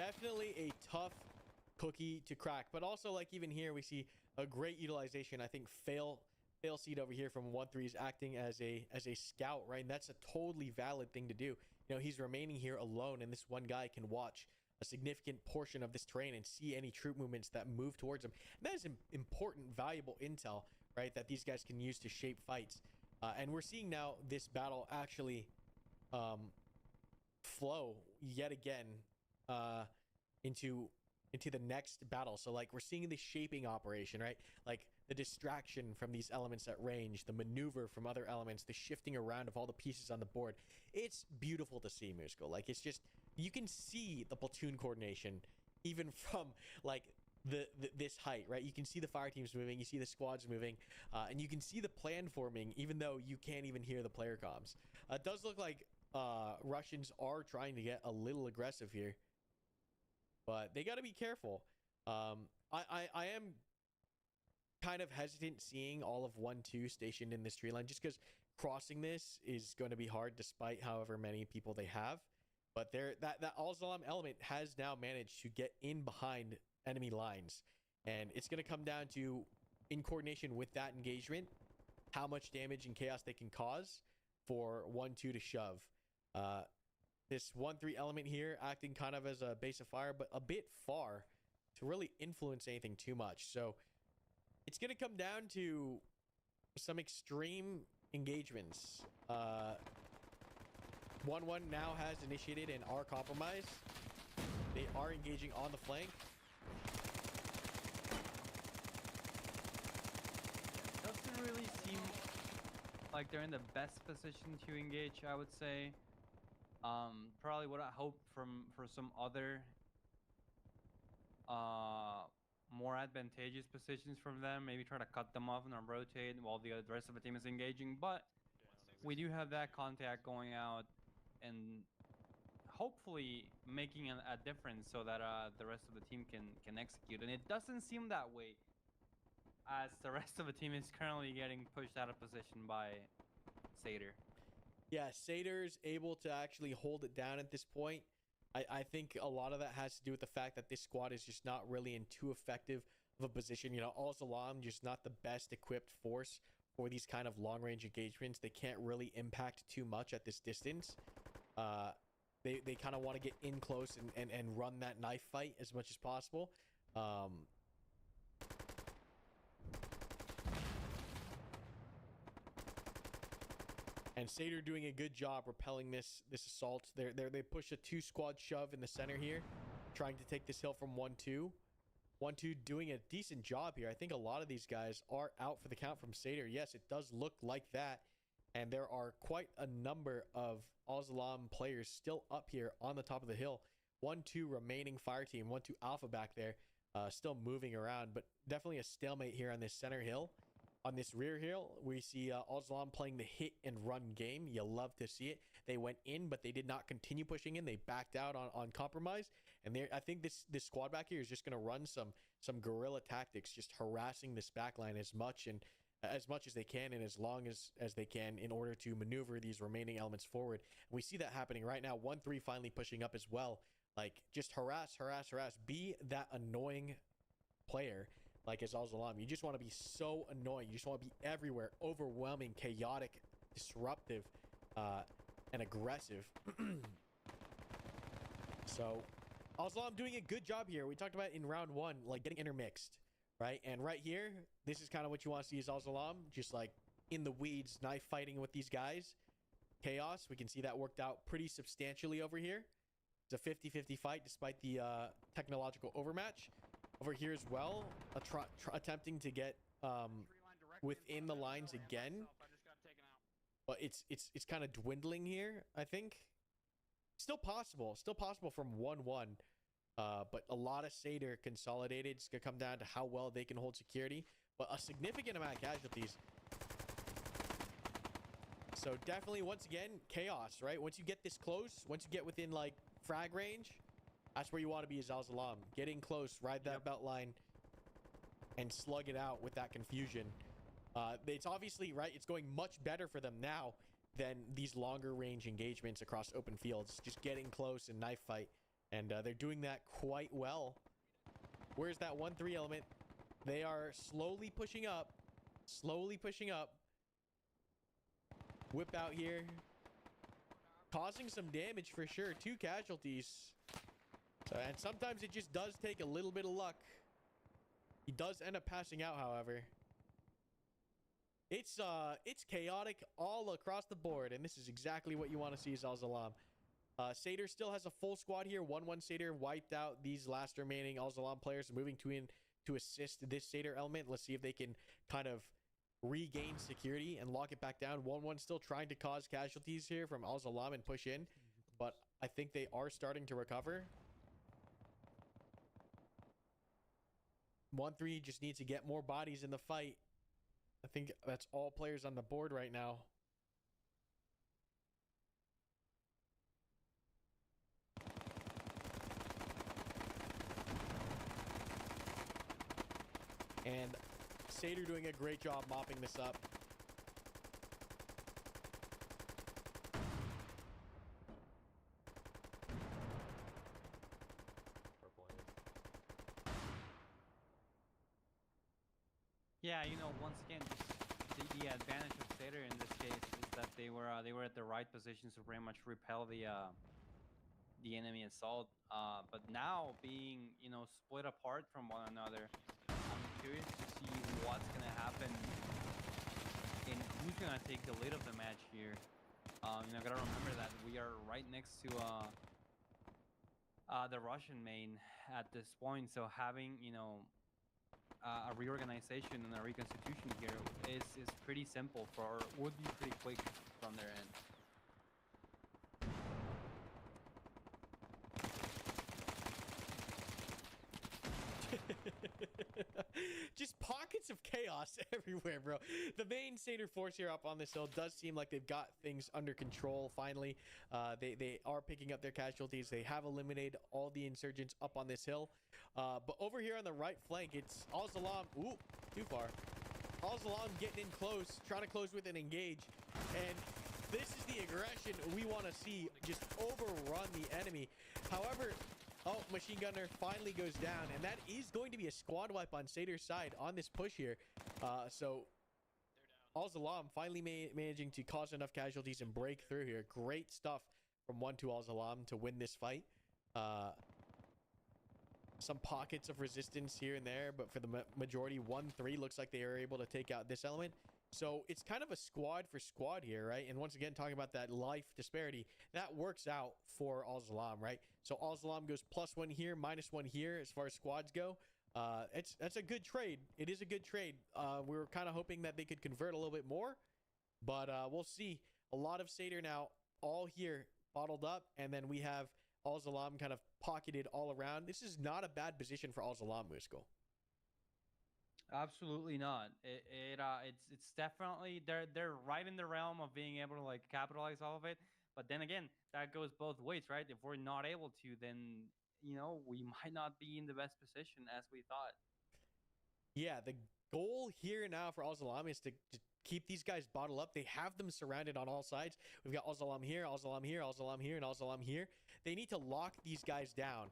definitely a tough cookie to crack. But also, like, even here, we see a great utilization. I think fail seed over here from 1-3 is acting as a scout, right? And that's a totally valid thing to do. You know, he's remaining here alone, and this one guy can watch a significant portion of this terrain and see any troop movements that move towards him. And that is important, valuable intel, right, that these guys can use to shape fights. And we're seeing now this battle actually flow yet again into the next battle. So, like, we're seeing the shaping operation, right? Like, the distraction from these elements at range, the maneuver from other elements, the shifting around of all the pieces on the board. It's beautiful to see, Musco. Like, it's just, you can see the platoon coordination even from, like, this height, right? You can see the fire teams moving, you see the squads moving, and you can see the plan forming, even though you can't even hear the player comms. It does look like Russians are trying to get a little aggressive here, but they got to be careful. I am kind of hesitant seeing all of 1-2 stationed in this tree line, just because crossing this is going to be hard despite however many people they have. But that Al-Salam element has now managed to get in behind enemy lines, and it's going to come down to, in coordination with that engagement, how much damage and chaos they can cause for 1-2 to shove. This 1-3 element here acting kind of as a base of fire, but a bit far to really influence anything too much. So it's going to come down to some extreme engagements. 1-1 now has initiated and are compromised. They are engaging on the flank. Doesn't really seem like they're in the best position to engage, I would say. Probably what I hope for some other more advantageous positions from them. Maybe try to cut them off and then rotate while the rest of the team is engaging. But we do have that contact going out and hopefully making a difference so that the rest of the team can execute. And it doesn't seem that way, as the rest of the team is currently getting pushed out of position by Satyr. Yeah, Satyrs able to actually hold it down at this point. I think a lot of that has to do with the fact that this squad is just not really in too effective of a position. You know, Al-Salam just not the best equipped force for these kind of long-range engagements. They can't really impact too much at this distance. They kind of want to get in close and run that knife fight as much as possible. And Satyr doing a good job repelling this assault. They push a 2-squad shove in the center here, trying to take this hill from 1-2. 1-2 doing a decent job here. I think a lot of these guys are out for the count from Satyr. Yes, it does look like that. And there are quite a number of Al-Salam players still up here on the top of the hill. 1-2 remaining fire team. 1-2 Alpha back there, still moving around. But definitely a stalemate here on this center hill. On this rear hill, we see Al-Salam playing the hit and run game. You love to see it. They went in, but they did not continue pushing in. They backed out on compromise. And I think this squad back here is just going to run some guerrilla tactics, just harassing this backline as much as they can and as long as they can in order to maneuver these remaining elements forward. And we see that happening right now. 1-3 finally pushing up as well. Like, just harass. Be that annoying player. Like as Al-Salam, you just want to be so annoying. You just want to be everywhere, overwhelming, chaotic, disruptive, and aggressive. So Al-Salam doing a good job here. We talked about it in round 1, like getting intermixed, right? And right here, this is kind of what you want to see is Al-Salam just like in the weeds, knife fighting with these guys. Chaos. We can see that worked out pretty substantially over here. It's a 50-50 fight despite the technological overmatch. Over here as well, attempting to get within the lines again, but it's kind of dwindling here. I think still possible from 1-1, but a lot of Satyr consolidated. It's gonna come down to how well they can hold security, but a significant amount of casualties. So definitely, once again, chaos, right? Once you get this close, once you get within like frag range, that's where you want to be as Al-Salam. Get in close, ride that belt line, and slug it out with that confusion. It's obviously, right, it's going much better for them now than these longer range engagements across open fields. Just getting close and knife fight. And they're doing that quite well. Where's that 1-3 element? They are slowly pushing up. Slowly pushing up. Whip out here. Causing some damage for sure. 2 casualties. And sometimes it just does take a little bit of luck. He does end up passing out, however. It's chaotic all across the board, and this is exactly what you want to see as Al-Zalam. Satyr still has a full squad here. 1-1 Satyr wiped out these last remaining Al-Zalam players, moving to assist this Satyr element. Let's see if they can kind of regain security and lock it back down. 1-1 still trying to cause casualties here from Al-Zalam and push in, but I think they are starting to recover. 1-3 just needs to get more bodies in the fight. I think that's all players on the board right now. And Satyr doing a great job mopping this up. Yeah, you know, once again, just the advantage of Satyr in this case is that they were at the right positions to pretty much repel the enemy assault. But now being, you know, split apart from one another, I'm curious to see what's gonna happen and who's gonna take the lead of the match here. You know, gotta remember that we are right next to the Russian main at this point, so having, you know, a reorganization and a reconstitution here is pretty simple would be pretty quick from their end. Just pockets of chaos everywhere, bro. The main Satyr force here up on this hill does seem like they've got things under control finally. They are picking up their casualties. They have eliminated all the insurgents up on this hill. But over here on the right flank, it's Al-Zalam. Ooh, too far. Al-Zalam getting in close, trying to close with an engage. And this is the aggression we want to see, just overrun the enemy. However, oh, Machine Gunner finally goes down, and that is going to be a squad wipe on Satyr's side on this push here. So Al-Zalam finally managing to cause enough casualties and break through here. Great stuff from 1-2 Al-Zalam to win this fight. Some pockets of resistance here and there, but for the majority, 1-3 looks like they are able to take out this element. So it's kind of a squad for squad here, right? And once again, talking about that life disparity, that works out for Al-Zalam, right? So Al-Zalam goes +1 here, -1 here as far as squads go. That's a good trade. It is a good trade. We were kind of hoping that they could convert a little bit more, but we'll see. A lot of Satyr now all here bottled up, and then we have Al-Zalam kind of pocketed all around. This is not a bad position for Al-Zalam, Musko. Absolutely not. It's definitely they're right in the realm of being able to like capitalize off of it. But then again, that goes both ways, right? If we're not able to, then you know we might not be in the best position as we thought. Yeah, the goal here now for Al-Zalam is to keep these guys bottled up. They have them surrounded on all sides. We've got Al-Zalam here, Al-Zalam here, Al-Zalam here, and Al-Zalam here. They need to lock these guys down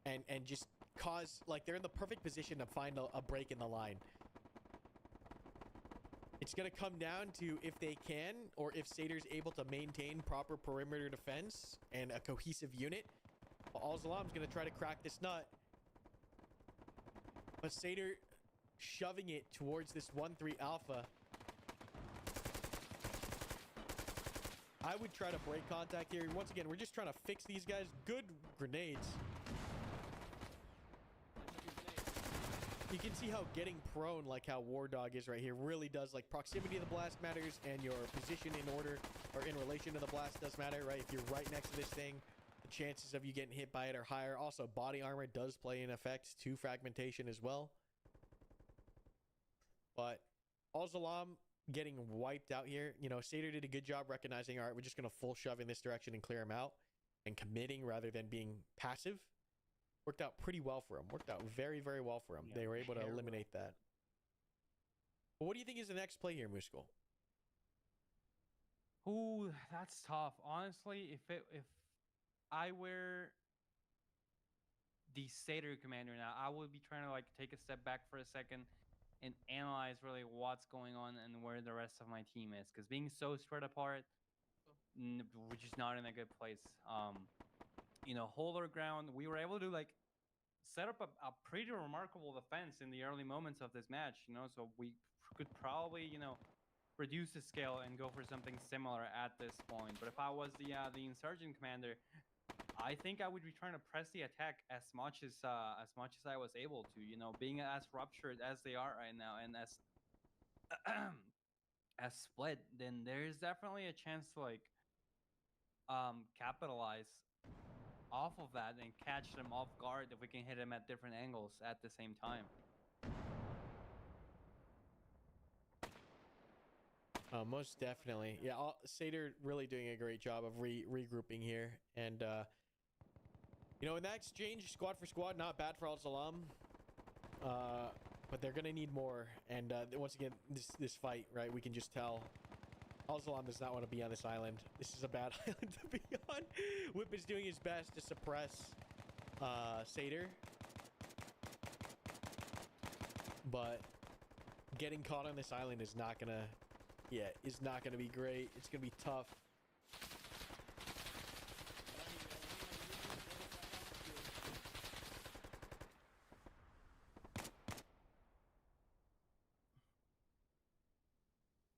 and just cause, like, they're in the perfect position to find a break in the line. It's going to come down to if they can, or if Satyr's able to maintain proper perimeter defense and a cohesive unit. Al-Zalam's going to try to crack this nut. But Satyr shoving it towards this 1-3 alpha. I would try to break contact here. Once again, we're just trying to fix these guys. Good grenades. You can see how getting prone, like how War Dog is right here, really does, like, proximity to the blast matters, and your position in order or in relation to the blast does matter, right? If you're right next to this thing, the chances of you getting hit by it are higher. Also, body armor does play an effect to fragmentation as well. But Al-Zalam getting wiped out here. You know, Satyr did a good job recognizing, all right, we're just going to full shove in this direction and clear him out, and committing rather than being passive. Worked out pretty well for him. Worked out very, very well for him. Yeah, they were able to eliminate that. But what do you think is the next play here, Muskol? Ooh, that's tough. Honestly, if I were the Seder commander now, I would be trying to like take a step back for a second and analyze really what's going on and where the rest of my team is. Because being so spread apart, we're just not in a good place. Hold our ground. We were able to like set up a pretty remarkable defense in the early moments of this match. So we could probably reduce the scale and go for something similar at this point. But if I was the insurgent commander, I think I would be trying to press the attack as much as I was able to. Being as ruptured as they are right now and as as split, then there's definitely a chance to like capitalize off of that and catch them off guard if we can hit them at different angles at the same time. Most definitely. Yeah, Seder really doing a great job of regrouping here. And, in that exchange, squad for squad, not bad for Al Salam. But they're going to need more. And once again, this fight, right, we can just tell Al Salam does not want to be on this island. This is a bad island to be on. Whip is doing his best to suppress Seder. But getting caught on this island is not going to... Yeah, it's not going to be great. It's going to be tough.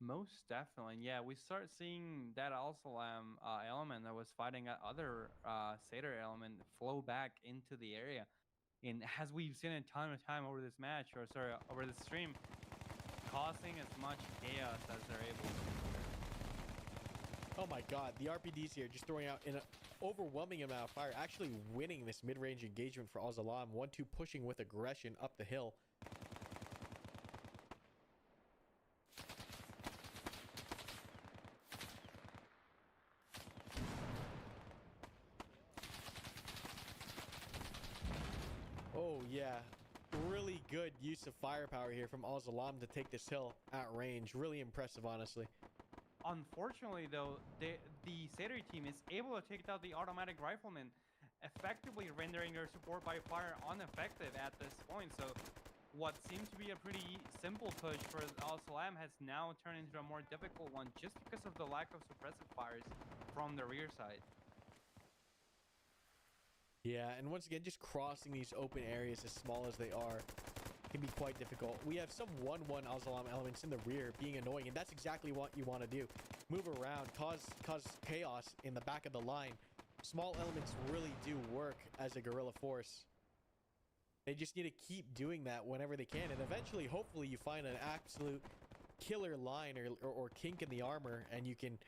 Most definitely. Yeah, we start seeing that Al Salam element that was fighting that other Seder element flow back into the area. And as we've seen a ton of time over this match, over the stream, causing as much chaos as they're able to. Oh my god, the RPDs here just throwing out an overwhelming amount of fire, actually winning this mid-range engagement for Al Salam. 1-2 pushing with aggression up the hill. Oh yeah, really good use of firepower here from Al Salam to take this hill at range. Really impressive, honestly. Unfortunately, though, the Seder team is able to take out the automatic riflemen, effectively rendering their support by fire ineffective at this point. So what seemed to be a pretty simple push for Al Salam has now turned into a more difficult one just because of the lack of suppressive fires from the rear side. Yeah, and once again, just crossing these open areas as small as they are can be quite difficult. We have some 1-1 Al Salam elements in the rear being annoying, and that's exactly what you want to do. Move around, cause chaos in the back of the line. Small elements really do work as a guerrilla force. They just need to keep doing that whenever they can, and eventually, hopefully, you find an absolute killer line or kink in the armor, and you can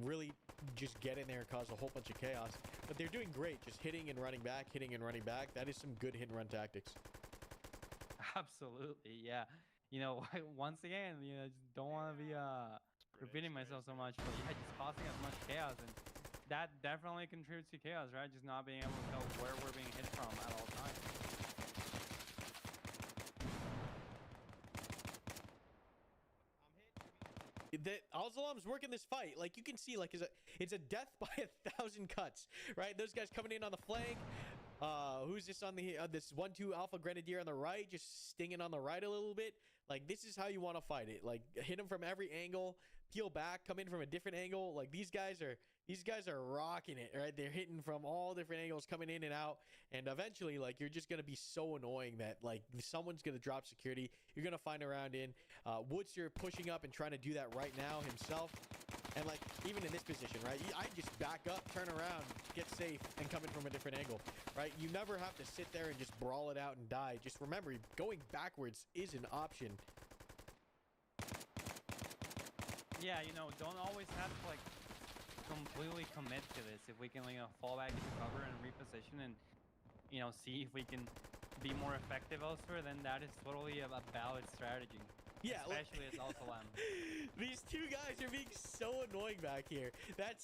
really just get in there and cause a whole bunch of chaos. But they're doing great, just hitting and running back, hitting and running back. That is some good hit and run tactics. Absolutely, yeah. Once again, just don't want to be repeating myself so much, but yeah, just causing as much chaos, and that definitely contributes to chaos, right? Just not being able to tell where we're being hit from at all times. Al Salam's working this fight. Like, you can see, like, it's a death by 1,000 cuts, right? Those guys coming in on the flank. Who's just on the this 1-2 Alpha Grenadier on the right, just stinging on the right a little bit. Like, this is how you want to fight it. Like, hit them from every angle, peel back, come in from a different angle. Like, these guys are rocking it, right? They're hitting from all different angles, coming in and out, and eventually, like, you're just gonna be so annoying that like someone's gonna drop security. You're gonna find a round in. Woodster pushing up and trying to do that right now himself. And like, even in this position, right, I just back up, turn around, get safe, and come in from a different angle, right? You never have to sit there and just brawl it out and die. Just remember, going backwards is an option. Yeah, don't always have to like completely commit to this. If we can fall back into cover and reposition and see if we can be more effective elsewhere, then that is totally a valid strategy. Yeah, especially as Al Salam. These two guys are being so annoying back here.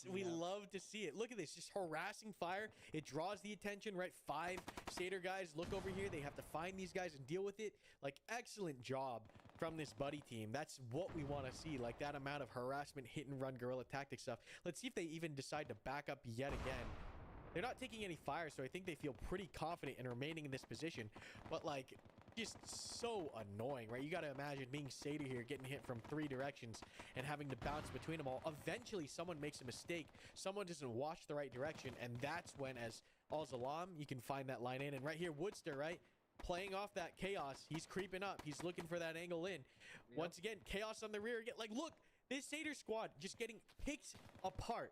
We love to see it. Look at this, just harassing fire. It draws the attention, right? 5 Seder guys look over here. They have to find these guys and deal with it. Like, excellent job from this buddy team. That's what we want to see, like that amount of harassment, hit and run, guerrilla tactic stuff. Let's see if they even decide to back up yet again. They're not taking any fire, so I think they feel pretty confident in remaining in this position. But like, just so annoying, right? You got to imagine being Seder here, getting hit from 3 directions and having to bounce between them all. Eventually, someone makes a mistake. Someone doesn't watch the right direction, and that's when, as Al-Zalam, you can find that line in. And right here, Woodster, right? Playing off that chaos. He's creeping up. He's looking for that angle in. Yep. Once again, chaos on the rear. Like, look, this Seder squad just getting picked apart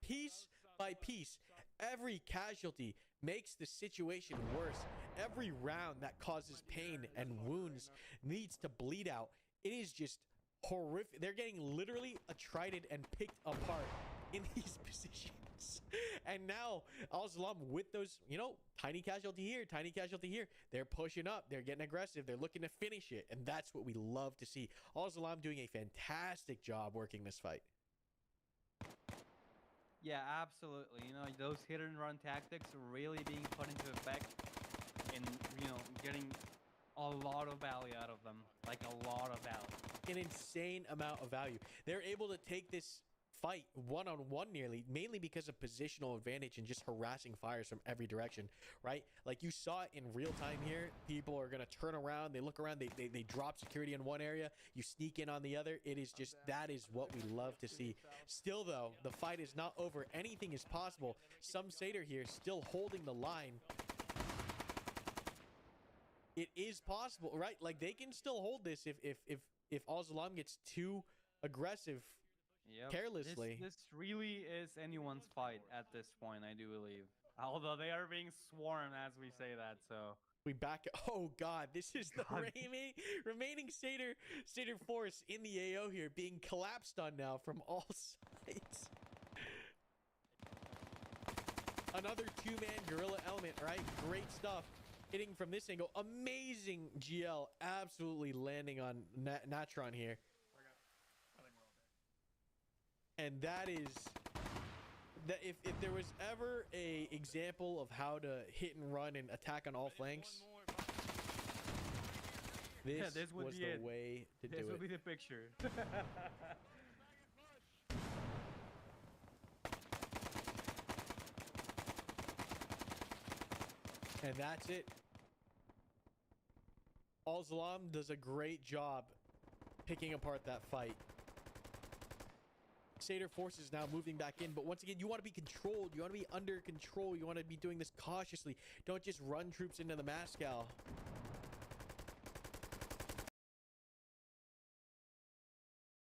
piece by piece. Every casualty makes the situation worse. Every round that causes pain and wounds needs to bleed out. It is just horrific. They're getting literally attrited and picked apart in these positions. And now Al-Zalam with those, you know, tiny casualty here, tiny casualty here. They're pushing up. They're getting aggressive. They're looking to finish it. And that's what we love to see. Al-Zalam doing a fantastic job working this fight. Yeah, absolutely. You know, those hit and run tactics are really being put into effect and, you know, getting a lot of value out of them. Like a lot of value. An insane amount of value. They're able to take this fight one-on-one nearly, mainly because of positional advantage and just harassing fires from every direction, right? Like you saw it in real time here. People are going to turn around. They look around. They drop security in one area. You sneak in on the other. It is just, that is what we love to see. Still, though, the fight is not over. Anything is possible. Some Seder here still holding the line. It is possible, right? Like they can still hold this if Al-Zalam gets too aggressive. Yep. Carelessly. This really is anyone's fight at this point, I do believe. Although they are being swarmed as we say that, so we back. Oh God, this is the remaining Seder force in the AO here, being collapsed on now from all sides. Another 2-man guerrilla element, right? Great stuff. Hitting from this angle. Amazing GL, absolutely landing on Natron here. And that is that if there was ever a example of how to hit and run and attack on all flanks, this was the way to do it. This would be the picture. And that's it. Al-Zalam does a great job picking apart that fight. Seder forces now moving back in, but once again, you want to be controlled. You want to be under control. You want to be doing this cautiously. Don't just run troops into the Moscow.